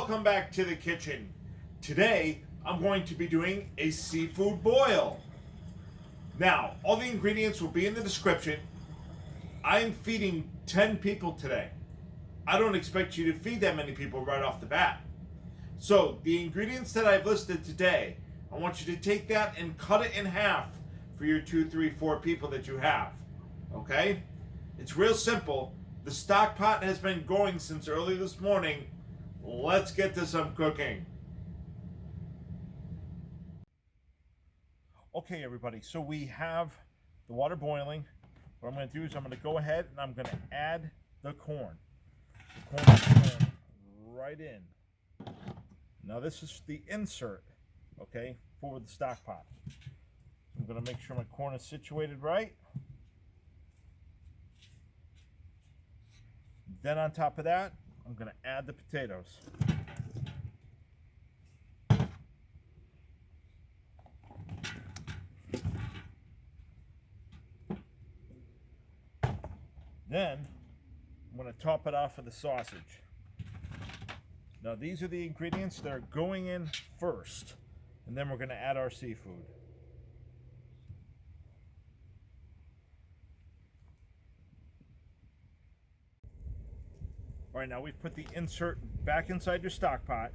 welcome back to the kitchen. Today, I'm going to be doing a seafood boil. Now, all the ingredients will be in the description. I am feeding 10 people today. I don't expect you to feed that many people right off the bat. So, the ingredients that I've listed today, I want you to take that and cut it in half for your 2, 3, 4 people that you have. Okay? It's real simple. The stock pot has been going since early this morning. Let's get to some cooking. Okay, everybody, so we have the water boiling. What I'm going to do is I'm going to go ahead and I'm going to add the corn. The corn is going right in. Now this is the insert, okay, for the stock pot. I'm going to make sure my corn is situated right. Then on top of that, I'm going to add the potatoes. Then I'm going to top it off with the sausage. Now these are the ingredients that are going in first, and then we're going to add our seafood. All right, now we've put the insert back inside your stock pot.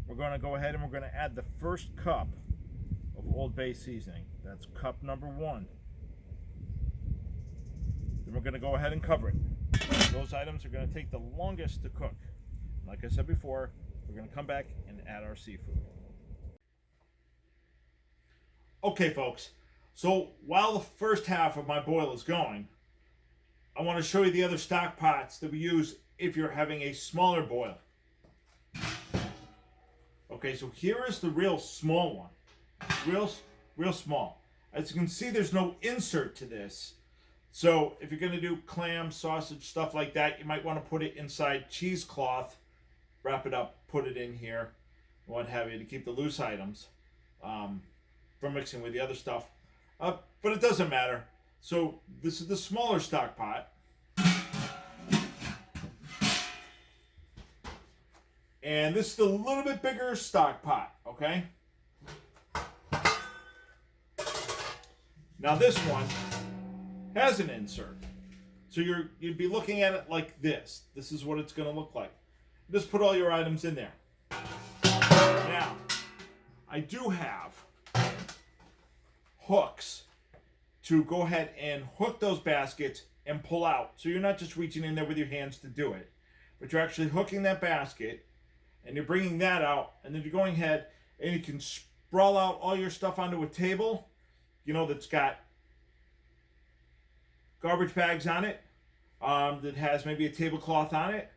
We're going to go ahead and we're going to add the first cup of Old Bay seasoning. That's cup number 1. Then we're going to go ahead and cover it. Those items are going to take the longest to cook. Like I said before, we're going to come back and add our seafood. Okay, folks. So while the first half of my boil is going, I want to show you the other stock pots that we use if you're having a smaller boil. Okay, so here is the real small one. Real small. As you can see, there's no insert to this. So if you're going to do clam, sausage, stuff like that, you might want to put it inside cheesecloth, wrap it up, put it in here, what have you, to keep the loose items from mixing with the other stuff. But it doesn't matter. So this is the smaller stock pot. And this is the little bit bigger stock pot, okay? Now this one has an insert. So you'd be looking at it like this. This is what it's going to look like. Just put all your items in there. Now, I do have hooks to go ahead and hook those baskets and pull out. So you're not just reaching in there with your hands to do it, but you're actually hooking that basket and you're bringing that out, and then you're going ahead and you can sprawl out all your stuff onto a table, you know, that's got garbage bags on it, that has maybe a tablecloth on it.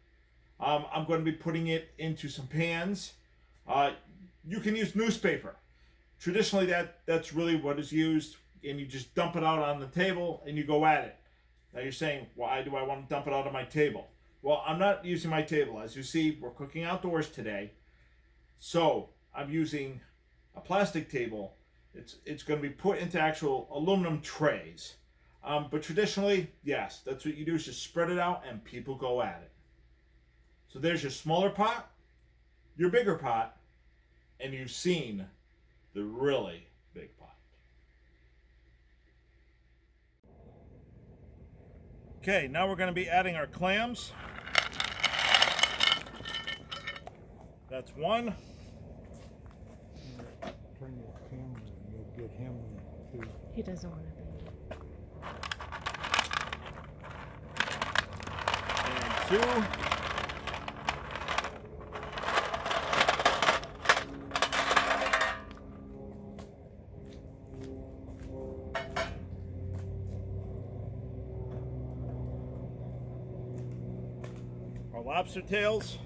I'm going to be putting it into some pans. You can use newspaper. Traditionally, that's really what is used, and you just dump it out on the table and you go at it. Now you're saying, why do I want to dump it out on my table? Well, I'm not using my table. As you see, we're cooking outdoors today. So I'm using a plastic table. It's going to be put into actual aluminum trays. But traditionally, yes, that's what you do, is just spread it out and people go at it. So there's your smaller pot, your bigger pot, and you've seen the really big pot. Okay, now we're going to be adding our clams. That's one. Turn your camera and you'll get him too. He doesn't want to be. And 2. Our lobster tails.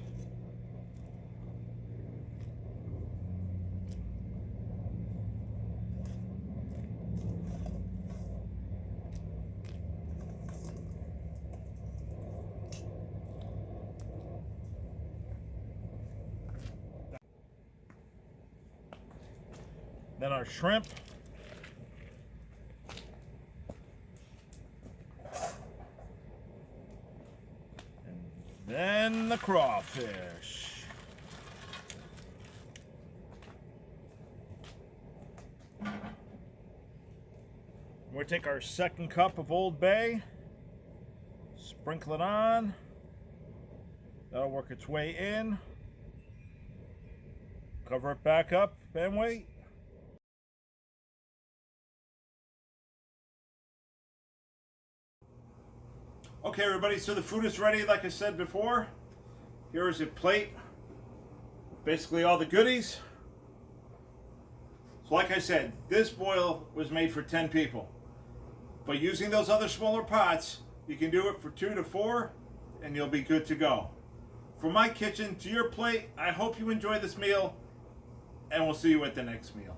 Then our shrimp. And then the crawfish. We're going to take our second cup of Old Bay, sprinkle it on. That'll work its way in. Cover it back up and wait. Okay, everybody, so the food is ready, like I said before. Here is a plate, basically all the goodies. So like I said, this boil was made for 10 people. But using those other smaller pots, you can do it for 2 to 4, and you'll be good to go. From my kitchen to your plate, I hope you enjoy this meal, and we'll see you at the next meal.